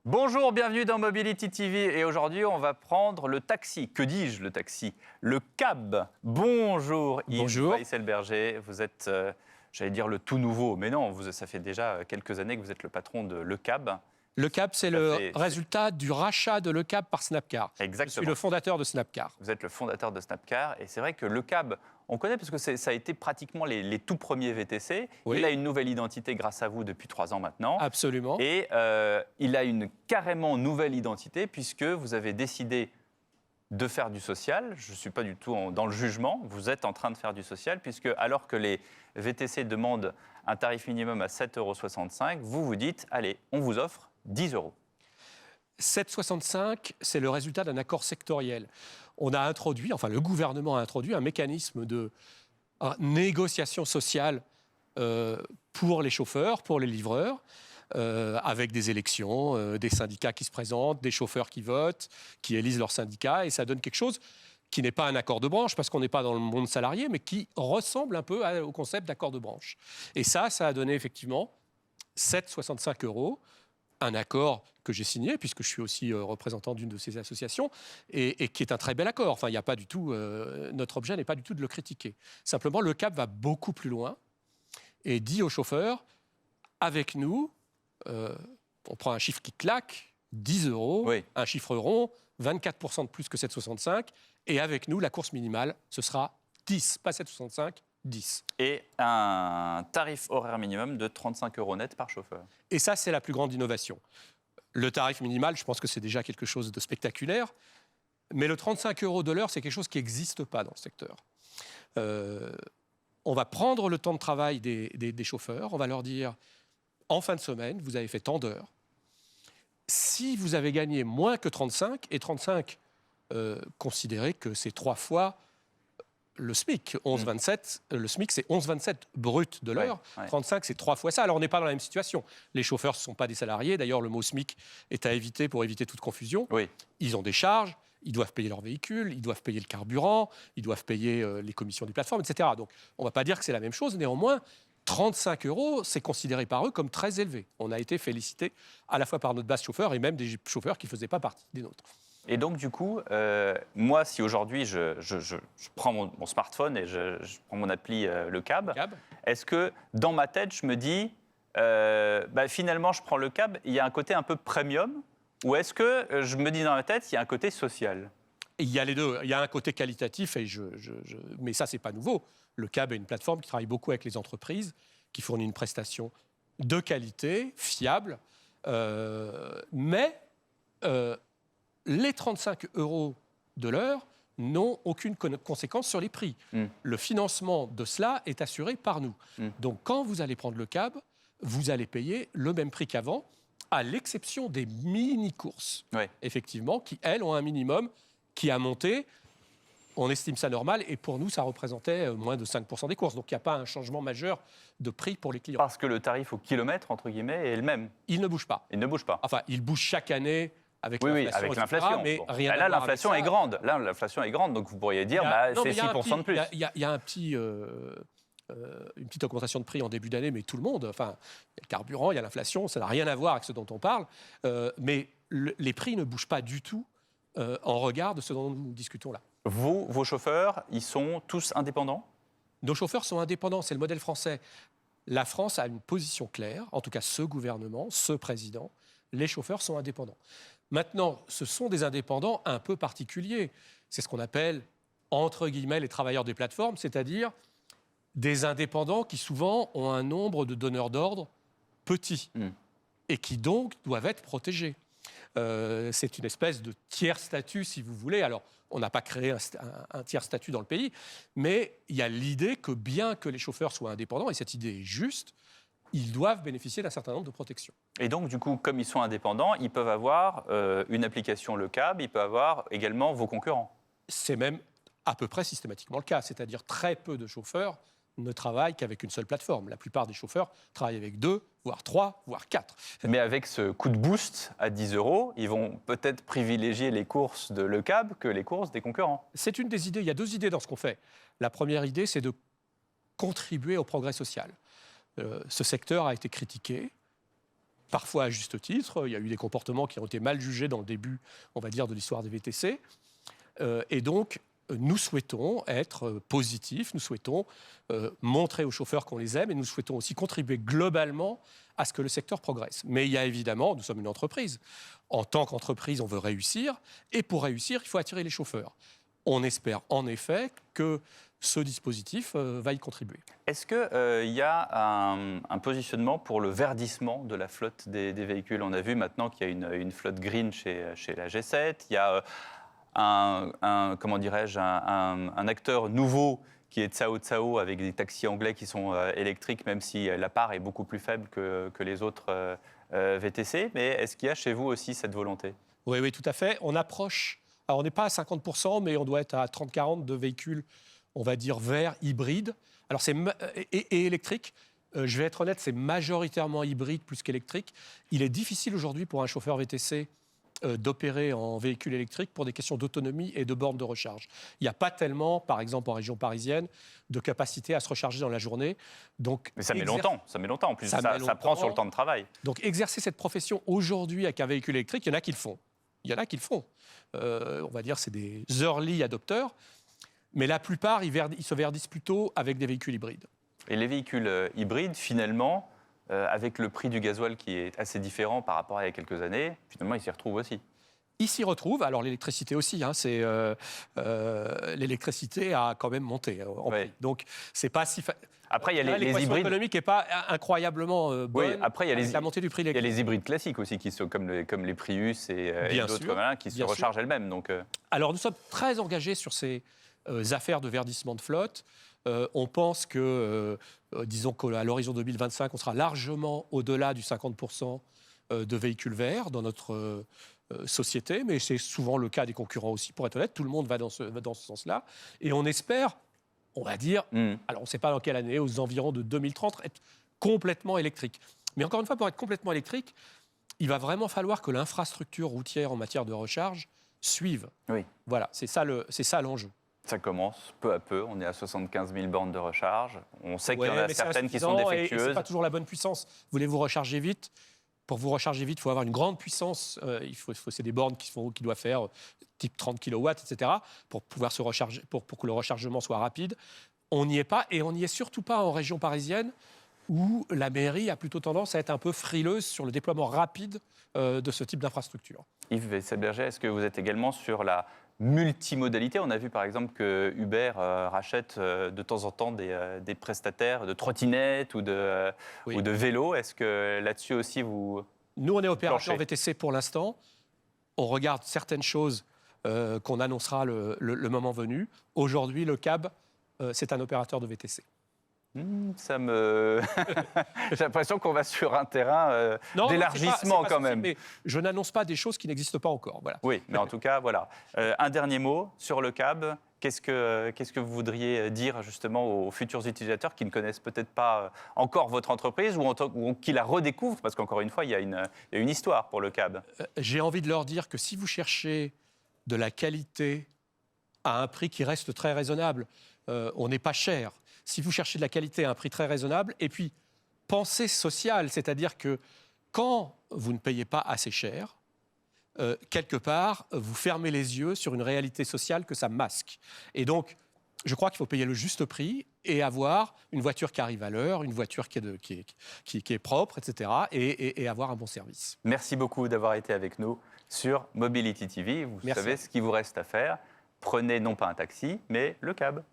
Bonjour, bienvenue dans Mobility TV et aujourd'hui on va prendre le taxi. Que dis-je le taxi? Le cab. Bonjour Yves Bonjour. Weisselberger, vous êtes, j'allais dire le tout nouveau, mais non, ça fait déjà quelques années que vous êtes le patron de Le Cab. Le Cab, c'est Ça le fait- résultat du rachat de Le Cab par Snapcar. Je suis Exactement. le fondateur de Snapcar. Vous êtes le fondateur de Snapcar et c'est vrai que Le Cab, on connaît parce que ça a été pratiquement les tout premiers VTC. Oui. Il a une nouvelle identité grâce à vous depuis 3 ans maintenant. Absolument. Et il a une carrément nouvelle identité puisque vous avez décidé de faire du social. Je ne suis pas du tout dans le jugement. Vous êtes en train de faire du social puisque alors que les VTC demandent un tarif minimum à 7,65 €, vous vous dites, allez, on vous offre 10 €. 7,65, c'est le résultat d'un accord sectoriel. On a introduit, enfin le gouvernement a introduit un mécanisme de négociation sociale pour les chauffeurs, pour les livreurs, avec des élections, des syndicats qui se présentent, des chauffeurs qui votent, qui élisent leur syndicat, et ça donne quelque chose qui n'est pas un accord de branche, parce qu'on n'est pas dans le monde salarié, mais qui ressemble un peu au concept d'accord de branche. Et ça a donné effectivement 7,65 €, un accord que j'ai signé, puisque je suis aussi représentant d'une de ces associations, et qui est un très bel accord. Enfin, il n'y a pas du tout, notre objet n'est pas du tout de le critiquer. Simplement, le CAB va beaucoup plus loin et dit aux chauffeurs, avec nous, on prend un chiffre qui claque, 10 €, Oui. un chiffre rond, 24% de plus que 7,65, et avec nous, la course minimale, ce sera 10, pas 7,65, 10. Et un tarif horaire minimum de 35 € net par chauffeur. Et ça, c'est la plus grande innovation. Le tarif minimal, je pense que c'est déjà quelque chose de spectaculaire, mais le 35 € de l'heure, c'est quelque chose qui n'existe pas dans le secteur. On va prendre le temps de travail des chauffeurs, on va leur dire, en fin de semaine, vous avez fait tant d'heures. Si vous avez gagné moins que 35, et 35, considérez que c'est 3 fois le SMIC, 11,27, le SMIC c'est 11,27 brut de l'heure, Ouais. 35 c'est 3 fois ça. Alors on n'est pas dans la même situation. Les chauffeurs ne sont pas des salariés, d'ailleurs le mot SMIC est à éviter pour éviter toute confusion. Oui. Ils ont des charges, ils doivent payer leur véhicule, ils doivent payer le carburant, ils doivent payer les commissions des plateformes, etc. Donc on ne va pas dire que c'est la même chose, néanmoins 35 €, c'est considéré par eux comme très élevé. On a été félicités à la fois par notre base chauffeur et même des chauffeurs qui ne faisaient pas partie des nôtres. Et donc, du coup, moi, si aujourd'hui je prends mon smartphone et je prends mon appli Le Cab, Cab. est-ce que dans ma tête, je me dis, finalement, je prends Le Cab, il y a un côté un peu premium, ou est-ce que je me dis dans ma tête, il y a un côté social? Et il y a les deux. Il y a un côté qualitatif, mais ça, c'est pas nouveau. Le CAB est une plateforme qui travaille beaucoup avec les entreprises, qui fournit une prestation de qualité, fiable, mais les 35 € de l'heure n'ont aucune conséquence sur les prix. Le financement de cela est assuré par nous. Donc, quand vous allez prendre le CAB, vous allez payer le même prix qu'avant, à l'exception des mini-courses, Ouais. effectivement, qui, elles, ont un minimum qui a monté. On estime ça normal, et pour nous, ça représentait moins de 5% des courses. Donc, il n'y a pas un changement majeur de prix pour les clients. Parce que le tarif au kilomètre, entre guillemets, est le même. Il ne bouge pas. Il ne bouge pas. Enfin, il bouge chaque année avec Oui, l'inflation, avec etc., l'inflation. mais Bon. rien à Là, voir l'inflation avec est ça. grande. Là, l'inflation est grande, donc vous pourriez dire, Non, c'est mais il y a 6% de plus. Il y a une petite augmentation de prix en début d'année, mais tout le monde, enfin, il y a le carburant, il y a l'inflation, ça n'a rien à voir avec ce dont on parle, mais les prix ne bougent pas du tout en regard de ce dont nous discutons là. Vous, vos chauffeurs, ils sont tous indépendants? Nos chauffeurs sont indépendants, c'est le modèle français. La France a une position claire, en tout cas ce gouvernement, ce président, les chauffeurs sont indépendants. Maintenant, ce sont des indépendants un peu particuliers. C'est ce qu'on appelle, entre guillemets, les travailleurs des plateformes, c'est-à-dire des indépendants qui souvent ont un nombre de donneurs d'ordre petit et qui donc doivent être protégés. C'est une espèce de tiers statut, si vous voulez. Alors, on n'a pas créé un tiers statut dans le pays, mais il y a l'idée que bien que les chauffeurs soient indépendants, et cette idée est juste, ils doivent bénéficier d'un certain nombre de protections. Et donc, du coup, comme ils sont indépendants, ils peuvent avoir une application Le Cab, ils peuvent avoir également vos concurrents. C'est même à peu près systématiquement le cas, c'est-à-dire très peu de chauffeurs ne travaillent qu'avec une seule plateforme. La plupart des chauffeurs travaillent avec 2, voire 3, voire 4. Mais avec ce coup de boost à 10 €, ils vont peut-être privilégier les courses de Le Cab que les courses des concurrents. C'est une des idées. Il y a 2 idées dans ce qu'on fait. La première idée, c'est de contribuer au progrès social. Ce secteur a été critiqué. parfois à juste titre. Il y a eu des comportements qui ont été mal jugés dans le début, on va dire, de l'histoire des VTC. Et donc, nous souhaitons être positifs, nous souhaitons montrer aux chauffeurs qu'on les aime et nous souhaitons aussi contribuer globalement à ce que le secteur progresse. Mais il y a évidemment, nous sommes une entreprise. En tant qu'entreprise, on veut réussir et pour réussir, il faut attirer les chauffeurs. On espère en effet que ce dispositif va y contribuer. Est-ce qu'il y a un positionnement pour le verdissement de la flotte des véhicules? On a vu maintenant qu'il y a une flotte green chez la G7. Il y a comment dirais-je, un acteur nouveau qui est Tsao Tsao avec des taxis anglais qui sont électriques, même si la part est beaucoup plus faible que les autres VTC. Mais est-ce qu'il y a chez vous aussi cette volonté? Oui, oui, tout à fait. On approche, alors on n'est pas à 50%, mais on doit être à 30-40 de véhicules, on va dire, verts, hybrides. Alors et électriques. Je vais être honnête, c'est majoritairement hybride plus qu'électrique. Il est difficile aujourd'hui pour un chauffeur VTC d'opérer en véhicule électrique pour des questions d'autonomie et de bornes de recharge. Il n'y a pas tellement, par exemple en région parisienne, de capacité à se recharger dans la journée. Donc, mais ça met longtemps en plus, ça prend sur le temps de travail. Donc exercer cette profession aujourd'hui avec un véhicule électrique, il y en a qui le font. On va dire c'est des early adopteurs, mais la plupart, ils se verdissent plutôt avec des véhicules hybrides. Et les véhicules hybrides, finalement, avec le prix du gasoil qui est assez différent par rapport à il y a quelques années, finalement, ils s'y retrouvent aussi. Ils s'y retrouvent. Alors, l'électricité aussi. L'électricité a quand même monté en prix. Donc, c'est pas si... Après, il y a les hybrides. L'équation économique n'est pas incroyablement bonne. Oui, après, il y a la montée du prix. Il y a les hybrides classiques aussi, qui sont comme les Prius et d'autres qui se rechargent elles-mêmes. Donc, Alors, nous sommes très engagés sur ces affaires de verdissement de flotte. On pense que, disons qu'à l'horizon 2025, on sera largement au-delà du 50% de véhicules verts dans notre société, mais c'est souvent le cas des concurrents aussi, pour être honnête. Tout le monde va dans ce sens-là. Et on espère, on va dire, alors on ne sait pas dans quelle année, aux environs de 2030, être complètement électrique. Mais encore une fois, pour être complètement électrique, il va vraiment falloir que l'infrastructure routière en matière de recharge suive. Oui. Voilà, c'est ça l'enjeu. Ça commence peu à peu. On est à 75 000 bornes de recharge. On sait qu'il y en a certaines qui sont défectueuses. Et ce n'est pas toujours la bonne puissance. Voulez-vous recharger vite? Pour vous recharger vite, il faut avoir une grande puissance. C'est des bornes qui doivent faire type 30 kW, etc., pour pouvoir se recharger, pour que le rechargement soit rapide. On n'y est pas, et on n'y est surtout pas en région parisienne, où la mairie a plutôt tendance à être un peu frileuse sur le déploiement rapide de ce type d'infrastructure. Yves Weisselberger, est-ce que vous êtes également sur la multimodalité? On a vu par exemple que Uber rachète de temps en temps des prestataires de trottinettes ou de vélos. Est-ce que là-dessus aussi vous... Nous, on est opérateur VTC pour l'instant. On regarde certaines choses qu'on annoncera le moment venu. Aujourd'hui, le CAB, c'est un opérateur de VTC. J'ai l'impression qu'on va sur un terrain d'élargissement quand même. Mais je n'annonce pas des choses qui n'existent pas encore. Voilà. Oui, mais en tout cas, voilà. Un dernier mot sur le CAB. Qu'est-ce que vous voudriez dire justement aux futurs utilisateurs qui ne connaissent peut-être pas encore votre entreprise ou qui la redécouvrent? Parce qu'encore une fois, il y a une histoire pour le CAB. J'ai envie de leur dire que si vous cherchez de la qualité à un prix qui reste très raisonnable, on n'est pas cher. Si vous cherchez de la qualité à un prix très raisonnable, et puis pensée sociale, c'est-à-dire que quand vous ne payez pas assez cher, quelque part, vous fermez les yeux sur une réalité sociale que ça masque. Et donc, je crois qu'il faut payer le juste prix et avoir une voiture qui arrive à l'heure, une voiture qui est propre, etc., et avoir un bon service. Merci beaucoup d'avoir été avec nous sur Mobility TV. Vous savez ce qu'il vous reste à faire. Prenez non pas un taxi, mais le CAB.